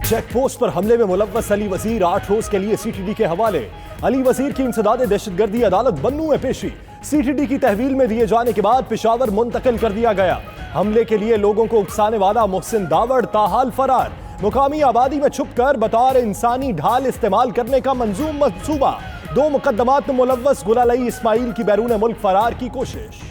Check post पर हमले में मुलव्वस अली वजीर 8 रोज के लिए सीटीडी के हवाले। अली वजीर की इंसदाद दहशतगर्दी अदालत बन्नू में पेशी। सीटीडी की तहवील में दिए जाने के बाद पेशावर मुंतकिल कर दिया गया। हमले के लिए लोगों को उकसाने वाला मोहसिन दावड़ ताहाल फरार। मुकामी आबादी में छुपकर बतौर इंसानी ढाल इस्तेमाल करने का मंजूम मंसूबा। 2 मुकदमात में मुलव्वस गुलालई इस्माइल की बैरून मुल्क फरार की कोशिश।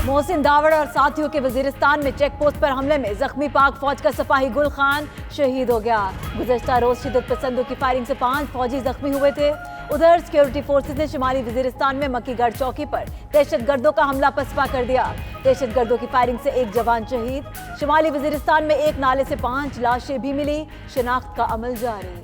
मोहसिन दावड़ और साथियों के वजीरिस्तान में चेक पोस्ट पर हमले में जख्मी पाक फौज का सिपाही गुल खान शहीद हो गया। गुज़श्ता रोज शिद्दत पसंदों की फायरिंग से 5 फौजी जख्मी हुए थे। उधर सिक्योरिटी फोर्सेज ने शुमाली वजीरिस्तान में मक्कीगढ़ चौकी पर दहशतगर्दों का हमला पसपा कर दिया। दहशतगर्दों की फायरिंग से 1 जवान शहीद। शुमाली वजीरिस्तान में एक नाले से 5 लाशें भी मिली। शिनाख्त का अमल जारी।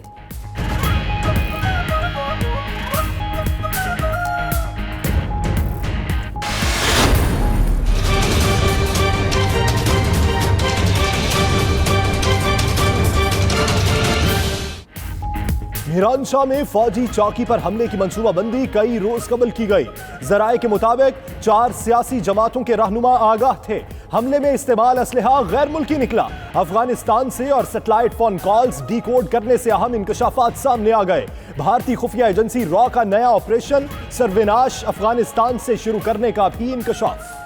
मीरानशाह में फौजी चौकी पर हमले की मंसूबाबंदी कई रोज कबल की गई। जराये के मुताबिक 4 सियासी जमातों के रहनुमा आगाह थे। हमले में इस्तेमाल असलहा गैर मुल्की निकला। अफगानिस्तान से और सैटेलाइट फोन कॉल्स डिकोड करने से अहम इंकशाफात सामने आ गए। भारतीय खुफिया एजेंसी रॉ का नया ऑपरेशन सर्विनाश अफगानिस्तान से शुरू करने का भी इंकशाफ।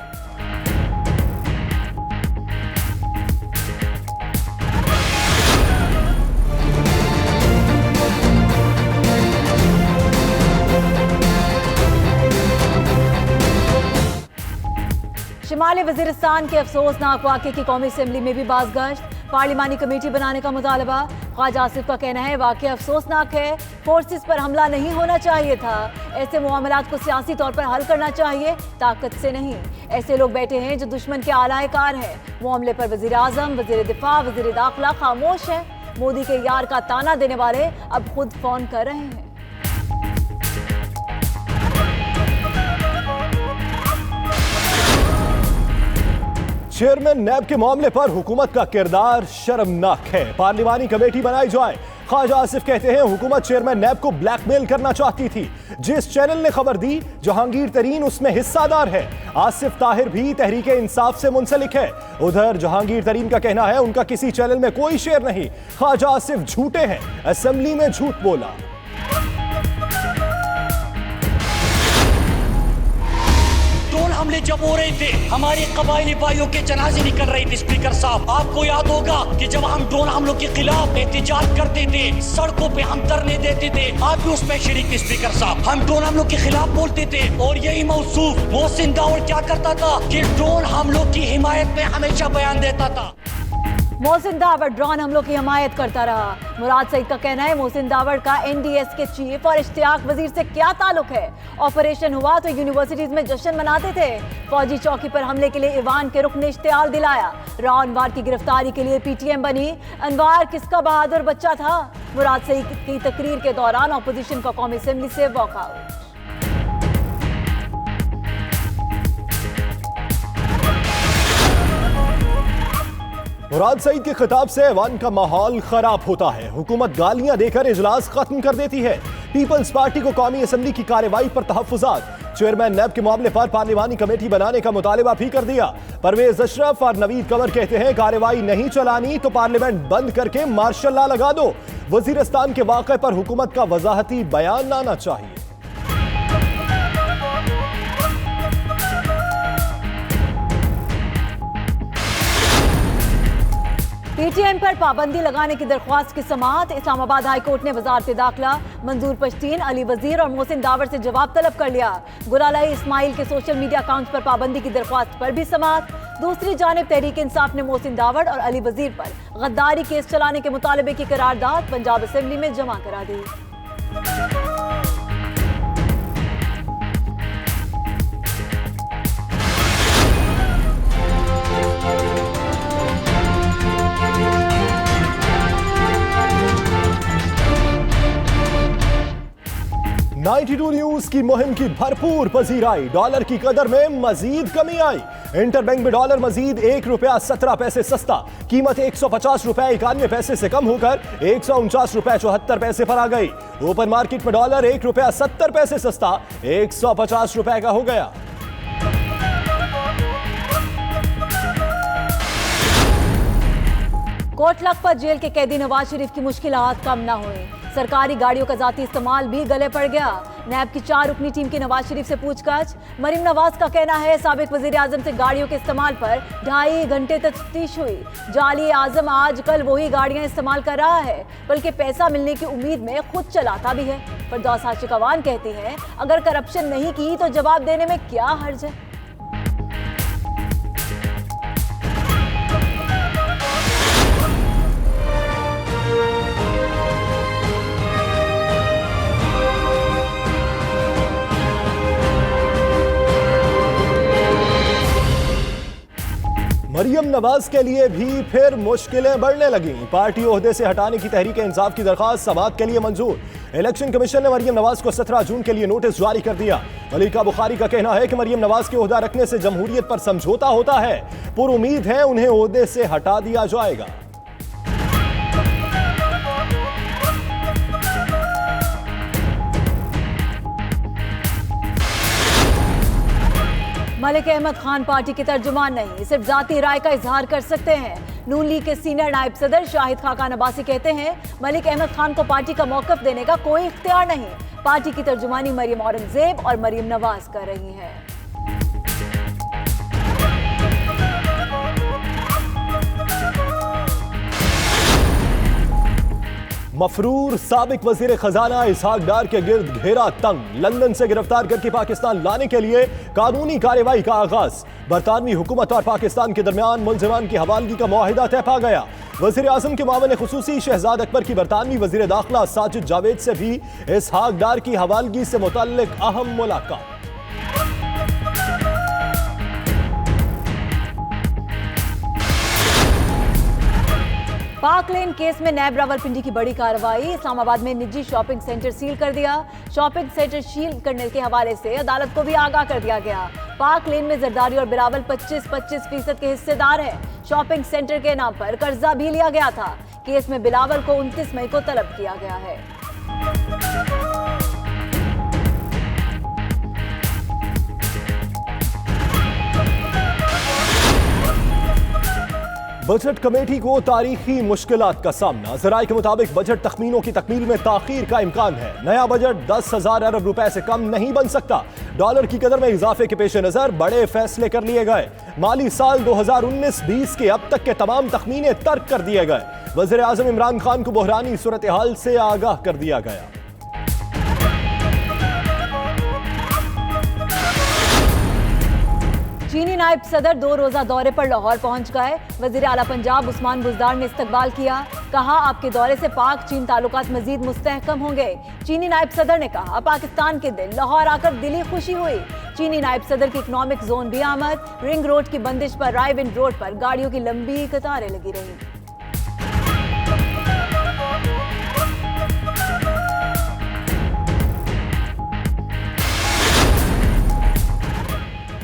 शिमाली वजीरिस्तान के अफसोसनाक वाक़े की कौमी असेंबली में भी बाज़गश्त। पार्लिमानी कमेटी बनाने का मुतालबा। ख्वाजा आसिफ का कहना है वाक़या अफसोसनाक है, फोर्सेस पर हमला नहीं होना चाहिए था। ऐसे मामलात को सियासी तौर पर हल करना चाहिए, ताकत से नहीं। ऐसे लोग बैठे हैं जो दुश्मन के आलाए कार हैं। मामले पर वज़ीर आज़म, वज़ीर दिफा, वज़ीर दाखिला खामोश है। मोदी के यार का ताना देने वाले अब खुद फोन कर रहे हैं। चेयरमैन नैब के मामले पर हुकूमत का किरदार शर्मनाक है। पार्लिमानी कमेटी बनाई जाए। ख्वाजा आसिफ कहते हैं हुकूमत चेयरमैन नैब को ब्लैकमेल करना चाहती थी। जिस चैनल ने खबर दी जहांगीर तरीन उसमें हिस्सादार है। आसिफ ताहिर भी तहरीक इंसाफ से मुंसलिक है। उधर जहांगीर तरीन का कहना है उनका किसी चैनल में कोई शेयर नहीं। ख्वाजा आसिफ झूठे हैं, असेंबली में झूठ बोला। हमले जब हो रहे थे हमारे कबायली भाइयों के जनाजे निकल रहे थे। स्पीकर साहब आपको याद होगा कि जब हम ड्रोन हमलों के खिलाफ एहतजाज करते थे, सड़कों पे हम धरने देते थे, आप भी उसमें शरीक थे। स्पीकर साहब हम ड्रोन हमलों के खिलाफ बोलते थे और यही मौसूफ मोहसिन दावड़ क्या करता था कि ड्रोन हमलों की हिमायत में हमेशा बयान देता था। मोहसिन दावड़ ड्रोन हमलों की हिमायत करता रहा। मुराद सईद का कहना है मोहसिन दावड़ का एनडीएस के चीफ और इश्तियाक वजीर से क्या ताल्लुक है। ऑपरेशन हुआ तो यूनिवर्सिटीज में जश्न मनाते थे। फौजी चौकी पर हमले के लिए ईवान के रुख ने इश्तिहार दिलाया। राव अनवार की गिरफ्तारी के लिए पीटीएम बनी। अनवार किसका बहादुर बच्चा था। मुराद सईद की तकरीर के दौरान अपोजिशन का कौमी असेंबली से वॉकआउट। मुराद सईद के खिताब से ऐवान का माहौल खराब होता है। हुकूमत गालियां देकर इजलास खत्म कर देती है। पीपल्स पार्टी को कौमी असेंबली की कार्रवाई पर तहफ्फुजात। चेयरमैन नैब के मामले पर पार्लिमानी कमेटी बनाने का मुतालिबा भी कर दिया। परवेज अशरफ और नवीद कंवर कहते हैं कार्रवाई नहीं चलानी तो पार्लियामेंट बंद करके मार्शल लॉ लगा दो। वजीरिस्तान के वाक़े पर हुकूमत का वजाहती बयान लाना चाहिए। पीटीएम पर पाबंदी लगाने की दरख्वास्त की समाअत। इस्लामाबाद हाई कोर्ट ने वजारत दाखिला, मंजूर पश्तीन, अली वजीर और मोहसिन दावड़ से जवाब तलब कर लिया। गुलालई इस्माइल के सोशल मीडिया अकाउंट्स पर पाबंदी की दरख्वास्त पर भी समाअत। दूसरी जानिब तहरीक इंसाफ ने मोहसिन दावड़ और अली वजीर पर गद्दारी केस चलाने के मुतालबे की करारदाद पंजाब असेंबली में जमा करा दी। 92 न्यूज की मुहिम की भरपूर पजीराई। डॉलर की कदर में मजीद कमी आई। इंटरबैंक में डॉलर मजीद ₹1.17 सस्ता, कीमत ₹150.91 से कम होकर ₹149.74 पर आ गई। ओपन मार्केट में डॉलर ₹1.70 सस्ता ₹150 का हो गया। कोट लखपत जेल के कैदी नवाज शरीफ की मुश्किलात कम न हुई। सरकारी गाड़ियों का जाती इस्तेमाल भी गले पड़ गया। नैब की 4 रुकनी टीम की नवाज शरीफ से पूछताछ। मरीम नवाज का कहना है साबिक वजीर आजम से गाड़ियों के इस्तेमाल पर 2.5 घंटे तक तफ्तीश हुई। जाली आजम आजकल वही गाड़ियां इस्तेमाल कर रहा है, बल्कि पैसा मिलने की उम्मीद में खुद चलाता भी है। फरदौस आशिकवान कहती है अगर करप्शन नहीं की तो जवाब देने में क्या हर्ज है। मरियम नवाज के लिए भी फिर मुश्किलें बढ़ने लगी। पार्टी ओहदे से हटाने की तहरीक इंसाफ की दरखास्त समाअत के लिए मंजूर। इलेक्शन कमीशन ने मरियम नवाज को 17 जून के लिए नोटिस जारी कर दिया। मलिका बुखारी का कहना है कि मरियम नवाज के ओहदा रखने से जमहूरियत पर समझौता होता है। पुरुमीद है उन्हें ओहदे से हटा दिया जाएगा। मलिक अहमद खान पार्टी के तर्जुमान नहीं, सिर्फ जाती राय का इजहार कर सकते हैं। नून लीग के सीनियर नायब सदर शाहिद खाकान अब्बासी कहते हैं मलिक अहमद खान को पार्टी का मौकफ देने का कोई इख्तियार नहीं। पार्टी की तर्जुमानी मरियम औरंगजेब और मरियम नवाज कर रही हैं। मफरूर साबिक वजीर खजाना इसहाक डार के गिर्द घेरा तंग। लंदन से गिरफ्तार करके पाकिस्तान लाने के लिए कानूनी कार्रवाई का आगाज। बरतानवी हुकूमत और पाकिस्तान के दरमियान मुलजिमान की हवालगी का मुआहिदा तय पा गया। वजीर आजम के मामले खुसूसी शहजाद अकबर की बरतानवी वजीर दाखिला साजिद जावेद से भी इसहाक डार की हवालगी से मुतल्लिक अहम मुलाकात। पाक लेन केस में नैब रावलपिंडी की बड़ी कार्रवाई। इस्लामाबाद में निजी शॉपिंग सेंटर सील कर दिया। शॉपिंग सेंटर सील करने के हवाले से अदालत को भी आगाह कर दिया गया। पाक लेन में जरदारी और बिलावल 25% के हिस्सेदार हैं। शॉपिंग सेंटर के नाम पर कर्जा भी लिया गया था। केस में बिलावल को 29 मई को तलब किया गया है। बजट कमेटी को तारीखी मुश्किलात का सामना। ज़राए के मुताबिक बजट तखमीनों की तकमील में ताखीर का इम्कान है। नया बजट 10,000 अरब रुपए से कम नहीं बन सकता। डॉलर की कदर में इजाफे के पेश नजर बड़े फैसले कर लिए गए। माली साल 2019-20 के अब तक के तमाम तखमीने तर्क कर दिए गए। वज़ीर आज़म इमरान खान को बहरानी सूरत हाल से आगाह कर दिया गया। चीनी नायब सदर 2 रोजा दौरे पर लाहौर पहुंच गए। वजीर आला पंजाब उस्मान बुज़दार ने इस्तकबाल किया। कहा आपके दौरे से पाक चीन ताल्लुकात मजीद मुस्तहकम होंगे। चीनी नायब सदर ने कहा पाकिस्तान के दिल लाहौर आकर दिली खुशी हुई। चीनी नायब सदर की इकोनॉमिक जोन भी आमद। रिंग रोड की बंदिश पर रायविंड रोड पर गाड़ियों की लंबी कतारें लगी रही।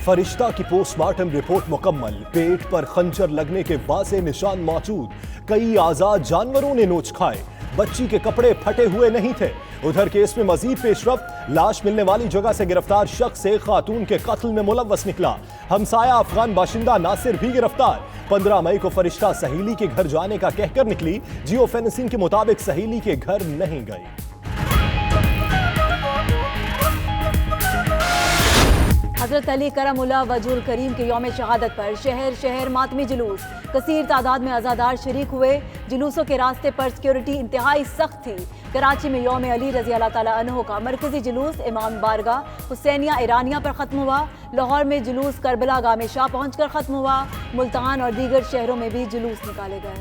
फरिश्ता की पोस्टमार्टम रिपोर्ट मुकम्मल। पेट पर खंजर लगने के वाज़े निशान मौजूद। कई आजाद जानवरों ने नोच खाए। बच्ची के कपड़े फटे हुए नहीं थे। उधर केस में मजीद पेशरफ्त। लाश मिलने वाली जगह से गिरफ्तार शख्स एक खातून के कत्ल में मुलव्वस निकला। हमसाया अफगान बाशिंदा नासिर भी गिरफ्तार। 15 मई को फरिश्ता सहेली के घर जाने का कहकर निकली। जियो फेंसिंग के मुताबिक सहेली के घर नहीं गई। हजरत अली करमुल्लाह वजहुल करीम के यौम शहादत पर शहर शहर मातमी जुलूस। कसीर तादाद में अज़ादार शरीक हुए। जुलूसों के रास्ते पर सिक्योरिटी इंतहाई सख्त थी। कराची में यौम अली रज़ी अल्लाह ताला अन्हु का मरकजी जुलूस इमाम बारगाह हुसैनिया ईरानिया पर ख़त्म हुआ। लाहौर में जुलूस करबला गाह में शाह पहुँच कर ख़त्म हुआ। मुल्तान और दीगर शहरों में भी जुलूस निकाले गए।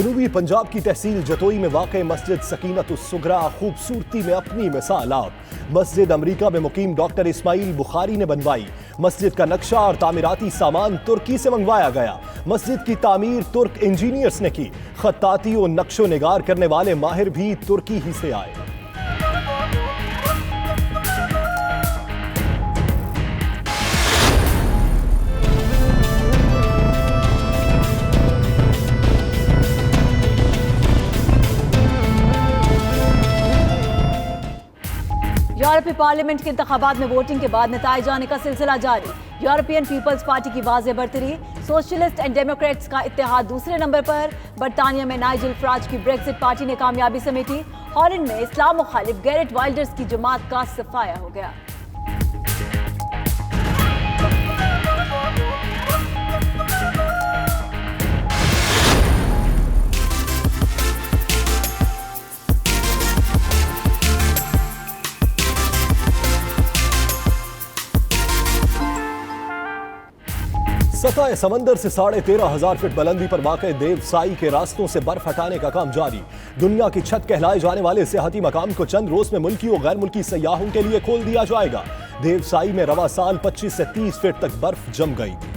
जनूबी पंजाब की तहसील जतोई में वाक़ई मस्जिद सकीनतुस्सुगरा खूबसूरती में अपनी मिसाल आप। मस्जिद अमरीका में मुकीम डॉक्टर इस्माइल बुखारी ने बनवाई। मस्जिद का नक्शा और तामीराती सामान तुर्की से मंगवाया गया। मस्जिद की तामीर तुर्क इंजीनियर्स ने की। खत्ताती और नक्शो निगार करने वाले माहिर भी तुर्की ही से आए। यूरोपीय पार्लियामेंट के इंतखाबात में वोटिंग के बाद नताइज आने का सिलसिला जारी। यूरोपियन पीपल्स पार्टी की वाज़ेह बढ़तरी, सोशलिस्ट एंड डेमोक्रेट्स का इत्तेहाद दूसरे नंबर पर। बरतानिया में नाइजल फराज की ब्रेक्सिट पार्टी ने कामयाबी समेटी। हॉलैंड में इस्लाम मुखालिफ गैरेट वाइल्डर्स की जमात का सफाया हो गया। सतह समंदर से 13,500 फीट बुलंदी पर वाक़े देवसाई के रास्तों से बर्फ हटाने का काम जारी। दुनिया की छत कहलाए जाने वाले सियाहती मकाम को चंद रोज में मुल्की और गैर मुल्की सयाहों के लिए खोल दिया जाएगा। देवसाई में रवा साल 25 से 30 फीट तक बर्फ जम गई।